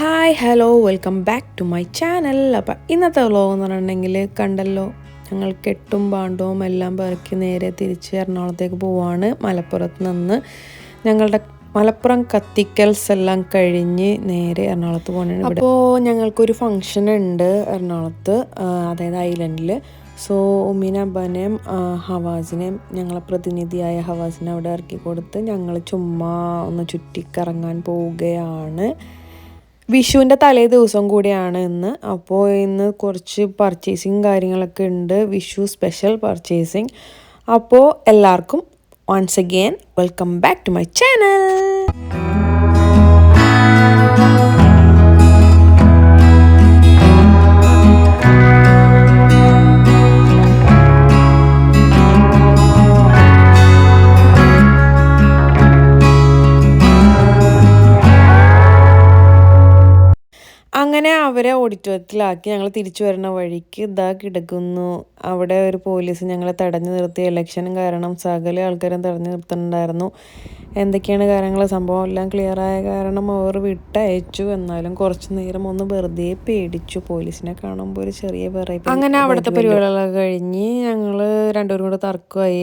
Hi hello welcome back to my channel. അപ്പം ഇന്നത്തെ vlog എന്ന് പറഞ്ഞിട്ടുണ്ടെങ്കിൽ കണ്ടല്ലോ, ഞങ്ങൾ കെട്ടും പാണ്ടവും എല്ലാം പെറുക്കി നേരെ തിരിച്ച് എറണാകുളത്തേക്ക് പോവാണ്. മലപ്പുറത്ത് നിന്ന് ഞങ്ങളുടെ മലപ്പുറം കത്തിക്കൽസ് എല്ലാം കഴിഞ്ഞ് നേരെ എറണാകുളത്ത് പോകണേ. അപ്പോൾ ഞങ്ങൾക്കൊരു ഫങ്ഷൻ ഉണ്ട് എറണാകുളത്ത്, അതായത് ഐലൻഡിൽ. സോ ഉമ്മീനെ അബ്ബാനെയും ഹവാസിനെയും ഞങ്ങളെ പ്രതിനിധിയായ ഹവാസിനെ അവിടെ ഇറക്കി കൊടുത്ത് ഞങ്ങൾ ചുമ്മാ ഒന്ന് ചുറ്റിക്കറങ്ങാൻ പോവുകയാണ്. വിഷുവിൻ്റെ തലേ ദിവസം കൂടിയാണ് ഇന്ന്. അപ്പോൾ ഇന്ന് കുറച്ച് പർച്ചേസിങ് കാര്യങ്ങളൊക്കെ ഉണ്ട്, വിഷു സ്പെഷ്യൽ പർച്ചേസിങ്. അപ്പോൾ എല്ലാവർക്കും once again welcome back to my channel. അങ്ങനെ അവരെ ഓഡിറ്റോറിയത്തിലാക്കി ഞങ്ങൾ തിരിച്ചു വരുന്ന വഴിക്ക് ഇതാ കിടക്കുന്നു. അവിടെ ഒരു പോലീസ് ഞങ്ങളെ തടഞ്ഞു നിർത്തി. ഇലക്ഷനും കാരണം സകല ആൾക്കാരും തടഞ്ഞു നിർത്തുന്നുണ്ടായിരുന്നു. എന്തൊക്കെയാണ് കാര്യങ്ങൾ, സംഭവം എല്ലാം ക്ലിയറായ കാരണം അവർ വിട്ടയച്ചു. എന്നാലും കുറച്ച് നേരം ഒന്ന് വെറുതെ പേടിച്ചു. പോലീസിനെ കാണുമ്പോൾ ഒരു ചെറിയ വെറൈറ്റി. അങ്ങനെ അവിടുത്തെ പരിപാടികളൊക്കെ കഴിഞ്ഞ് ഞങ്ങൾ രണ്ടുപേരും കൂടെ തർക്കമായി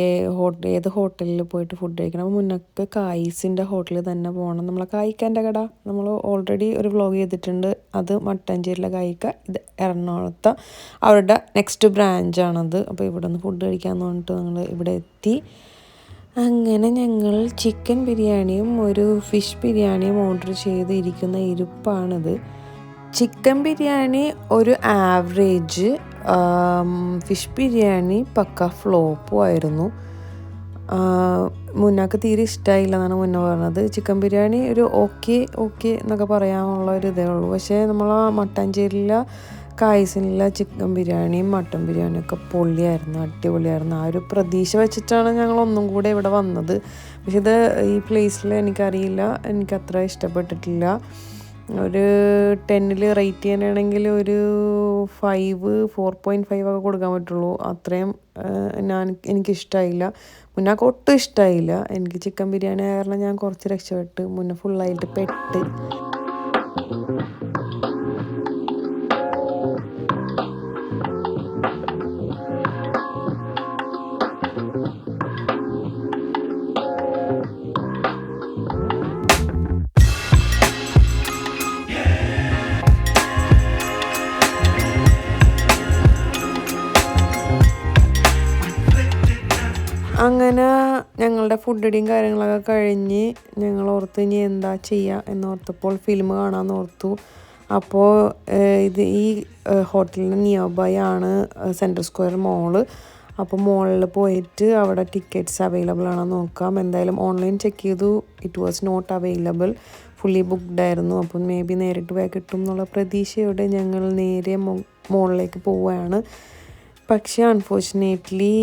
ഏത് ഹോട്ടലിൽ പോയിട്ട് ഫുഡ് കഴിക്കണം. അപ്പോൾ മുന്നൊക്കെ കായ്സിൻ്റെ ഹോട്ടലിൽ തന്നെ പോകണം. നമ്മളെ കായ്ക്കാൻ്റെ കട നമ്മൾ ഓൾറെഡി ഒരു വ്ലോഗ് ചെയ്തിട്ടുണ്ട്. അത് മട്ടാഞ്ചേരിയിലെ കായ്ക്ക, ഇത് എറണാകുളത്ത് അവരുടെ നെക്സ്റ്റ് ബ്രാഞ്ചാണത്. അപ്പോൾ ഇവിടെ നിന്ന് ഫുഡ് കഴിക്കാമെന്ന് പറഞ്ഞിട്ട് ഞങ്ങൾ ഇവിടെ എത്തി. അങ്ങനെ ഞങ്ങൾ ചിക്കൻ ബിരിയാണിയും ഒരു ഫിഷ് ബിരിയാണിയും ഓർഡർ ചെയ്തിരിക്കുന്ന ഇരിപ്പാണിത്. ചിക്കൻ ബിരിയാണി ഒരു ആവറേജ്, ഫിഷ് ബിരിയാണി പക്ക ഫ്ലോപ്പും ആയിരുന്നു. മുന്നക്ക് തീരെ ഇഷ്ടമായില്ല എന്നാണ് മുന്നേ പറഞ്ഞത്. ചിക്കൻ ബിരിയാണി ഒരു ഓക്കെ എന്നൊക്കെ പറയാനുള്ള ഒരു ഇതേ ഉള്ളൂ. പക്ഷേ നമ്മൾ മട്ടാഞ്ചേരിയിലെ കായ്സിനുള്ള ചിക്കൻ ബിരിയാണിയും മട്ടൻ ബിരിയാണിയും ഒക്കെ പൊള്ളിയായിരുന്നു, അടിപൊളിയായിരുന്നു. ആ ഒരു പ്രതീക്ഷ വെച്ചിട്ടാണ് ഞങ്ങൾ ഒന്നും കൂടെ ഇവിടെ വന്നത്. പക്ഷെ ഇത് ഈ പ്ലേസിൽ എനിക്കറിയില്ല, എനിക്കത്ര ഇഷ്ടപ്പെട്ടിട്ടില്ല. ഒരു 10ൽ റേറ്റ് ചെയ്യാനാണെങ്കിൽ ഒരു 4.5 ഒക്കെ കൊടുക്കാൻ പറ്റുള്ളൂ. അത്രയും എനിക്കിഷ്ടമായില്ല. മുന്നേ ഒട്ടും ഇഷ്ടമായില്ല. എനിക്ക് ചിക്കൻ ബിരിയാണി കാരണം ഞാൻ കുറച്ച് രക്ഷപ്പെട്ട്, മുന്നേ ഫുള്ളായിട്ട് പെട്ട്. അങ്ങനെ ഞങ്ങളുടെ ഫുഡ് അടിയും കാര്യങ്ങളൊക്കെ കഴിഞ്ഞ് ഞങ്ങൾ ഓർത്ത് ഇനി എന്താ ചെയ്യുക എന്നോർത്തപ്പോൾ ഫിലിം കാണാമെന്ന് ഓർത്തു. അപ്പോൾ ഈ ഹോട്ടലിന് നിയർ ബൈ ആണ് സെൻട്രൽ സ്ക്വയർ മോള്. അപ്പോൾ മോളിൽ പോയിട്ട് അവിടെ ടിക്കറ്റ്സ് അവൈലബിൾ ആണോ നോക്കാം. എന്തായാലും ഓൺലൈൻ ചെക്ക് ചെയ്തു, it was not available, fully booked ആയിരുന്നു. അപ്പം മേ ബി നേരിട്ട് പോയി കിട്ടും എന്നുള്ള പ്രതീക്ഷയോടെ ഞങ്ങൾ നേരെ മോളിലേക്ക് പോവുകയാണ്. പക്ഷേ അൺഫോർച്ചുനേറ്റ്ലി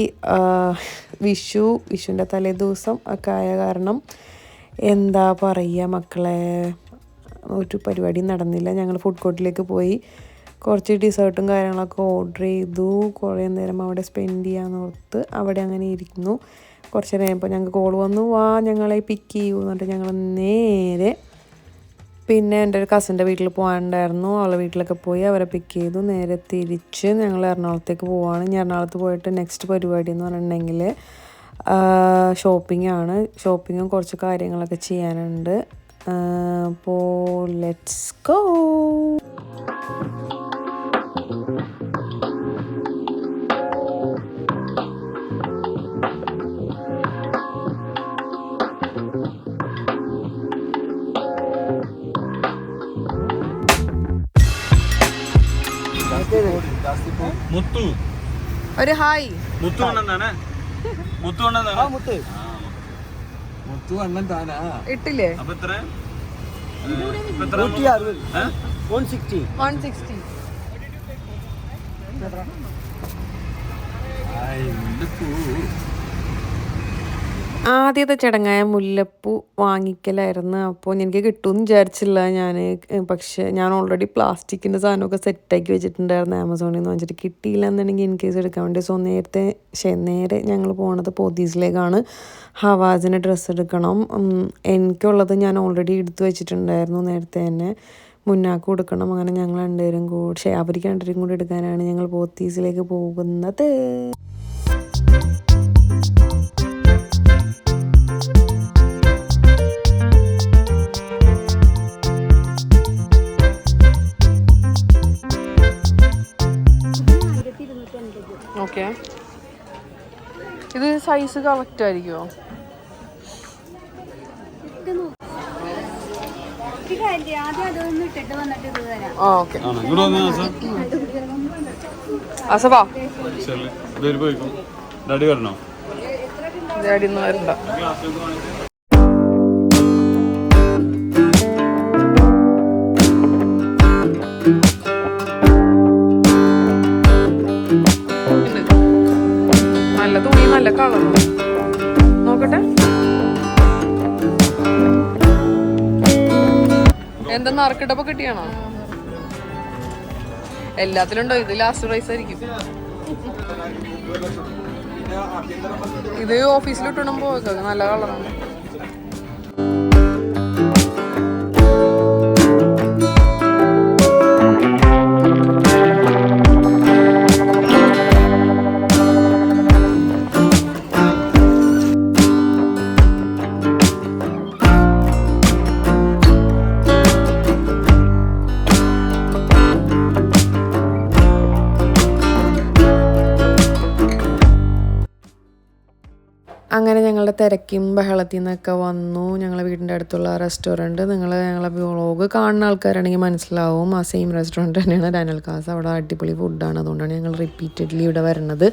വിഷുവിൻ്റെ തലേ ദിവസം ഒക്കെ ആയ കാരണം എന്താ പറയുക മക്കളെ, ഒരു പരിപാടി നടന്നില്ല. ഞങ്ങൾ ഫുഡ് കോർട്ടിലേക്ക് പോയി കുറച്ച് ഡിസേർട്ടും കാര്യങ്ങളൊക്കെ ഓർഡർ ചെയ്തു. കുറേ നേരം അവിടെ സ്പെൻഡ് ചെയ്യാമെന്ന് ഓർത്ത് അവിടെ അങ്ങനെ ഇരിക്കുന്നു. കുറച്ച് നേരം ഇപ്പോൾ ഞങ്ങൾക്ക് കോൾ വന്നു, വാ ഞങ്ങളെ പിക്ക് ചെയ്യൂ എന്നിട്ട് ഞങ്ങൾ നേരെ പിന്നെ എൻ്റെ ഒരു കസിൻ്റെ വീട്ടിൽ പോകാനുണ്ടായിരുന്നു. അവളെ വീട്ടിലൊക്കെ പോയി അവരെ പിക്ക് ചെയ്തു. നേരെ തിരിച്ച് ഞങ്ങൾ എറണാകുളത്തേക്ക് പോവുകയാണ്. ഇനി എറണാകുളത്ത് പോയിട്ട് നെക്സ്റ്റ് പരിപാടി എന്ന് പറഞ്ഞിട്ടുണ്ടെങ്കിൽ ഷോപ്പിംഗാണ്. ഷോപ്പിങ്ങും കുറച്ച് കാര്യങ്ങളൊക്കെ ചെയ്യാനുണ്ട്. അപ്പോൾ ലെറ്റ്സ് ഗോ. ഒരു ഹായ് മുത്തു അണ്ണൻ താനാ ഇട്ടില്ലേ? അപ്പൊ എത്ര? 160. ആദ്യത്തെ ചടങ്ങായ മുല്ലപ്പൂ വാങ്ങിക്കലായിരുന്നു. അപ്പോൾ എനിക്ക് കിട്ടുമെന്ന് വിചാരിച്ചില്ല ഞാൻ. പക്ഷേ ഞാൻ ഓൾറെഡി പ്ലാസ്റ്റിക്കിൻ്റെ സാധനമൊക്കെ സെറ്റാക്കി വെച്ചിട്ടുണ്ടായിരുന്നു ആമസോണിൽ നിന്ന് വാങ്ങിച്ചിട്ട്. കിട്ടിയില്ല എന്നുണ്ടെങ്കിൽ ഇൻ കേസ് എടുക്കാൻ വേണ്ടി. സോ നേരെ ഞങ്ങൾ പോണത് പോത്തീസിലേക്കാണ്. ഹവാസിന് ഡ്രസ്സ് എടുക്കണം. എനിക്കുള്ളത് ഞാൻ ഓൾറെഡി എടുത്തു വെച്ചിട്ടുണ്ടായിരുന്നു നേരത്തെ തന്നെ. മുന്നാക്ക് കൊടുക്കണം. അങ്ങനെ ഞങ്ങൾ രണ്ടുപേരും കൂടി അവർക്ക് രണ്ടുപേരും കൂടി എടുക്കാനാണ് ഞങ്ങൾ പോത്തീസിലേക്ക് പോകുന്നത്. ഓക്കെ, ഇത് സൈസ് കറക്റ്റ് ആയിരിക്കുമോ? അസവാ ഡാഡി വരണോ? ഡാഡി ഒന്നും വരണ്ട. നല്ല തുണി, നല്ല കളർ. നോക്കട്ടെ എന്താ നറുക്കിട്ടപ്പോ കിട്ടിയാണോ? എല്ലാത്തിലുണ്ടോ? ഇത് ലാസ്റ്റ് പ്രൈസ് ആയിരിക്കും. ഇത് ഓഫീസിലിട്ടണം പോയത് നല്ല കളറാണ്. അങ്ങനെ ഞങ്ങളുടെ തിരക്കും ബഹളത്തിൽ നിന്നൊക്കെ വന്നു. ഞങ്ങളെ വീടിൻ്റെ അടുത്തുള്ള റെസ്റ്റോറൻറ്റ്, ഞങ്ങളെ വ്ളോഗ് കാണുന്ന ആൾക്കാരാണെങ്കിൽ മനസ്സിലാവും. ആ സെയിം റെസ്റ്റോറൻറ്റ് തന്നെയാണ് ഡാനിയൽ കാസ. അവിടെ അടിപൊളി ഫുഡാണ്. അതുകൊണ്ടാണ് ഞങ്ങൾ റിപ്പീറ്റഡ്ലി ഇവിടെ വരുന്നത്.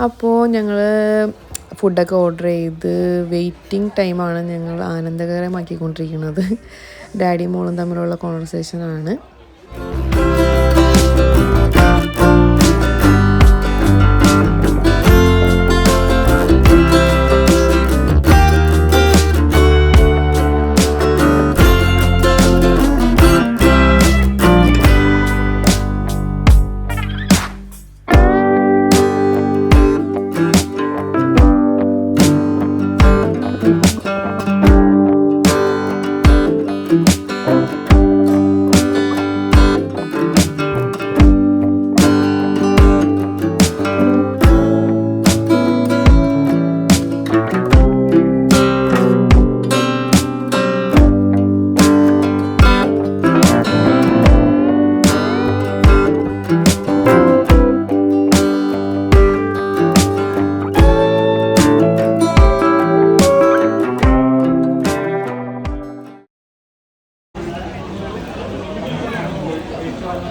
അപ്പോൾ ഞങ്ങൾ ഫുഡൊക്കെ ഓർഡർ ചെയ്ത് വെയിറ്റിംഗ് ടൈമാണ് ഞങ്ങൾ ആനന്ദകരമാക്കിക്കൊണ്ടിരിക്കുന്നത്. ഡാഡിയും മോളും തമ്മിലുള്ള കോൺവെർസേഷനാണ്.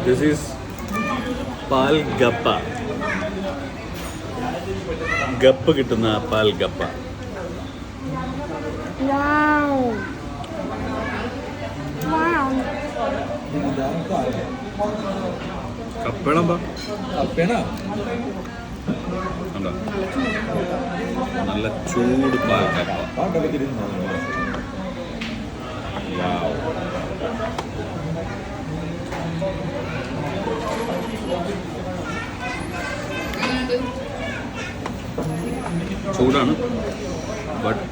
This is പാൽ ഗപ്പ. ഗപ്പ കിട്ടുന്ന പാൽ ഗപ്പ. നല്ല ചൂട് പാൽ ഗപ്പ. ചൂടാണ്, ബട്ട്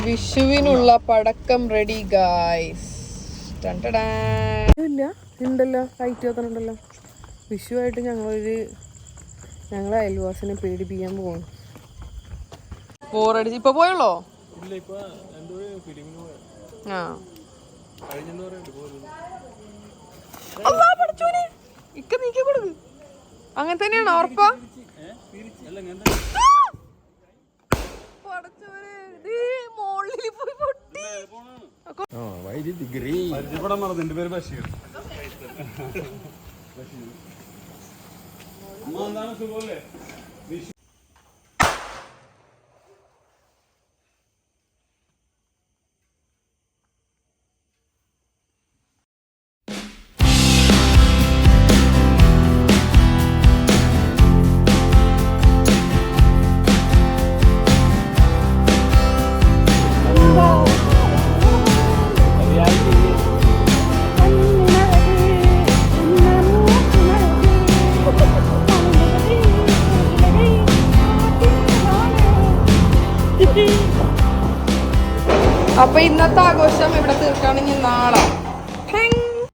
വിഷുവിനുള്ള പടക്കം റെഡി ഗായ്സ്. ഇല്ല ഉണ്ടല്ലോ, ലൈറ്റ് വെക്കുന്നുണ്ടല്ലോ. വിഷുവായിട്ട് ഞങ്ങളെ അയൽവാസിനെ പേടിപ്പിക്കാൻ പോകുന്നു. ബോറടിച്ച് ഇപ്പൊ പോയുള്ളോ? ആ ഇക്ക നീക്കി കൊടുക്ക്. അങ്ങനെ തന്നെയാണ് ഉറപ്പാ? മോളിൽ പോയി പൊട്ടി. എന്റെ പേര് ബഷീർ. Hey! അപ്പൊ ഇന്നത്തെ ആഘോഷം ഇവിടെ തീർക്കുകയാണെങ്കിൽ നാളെ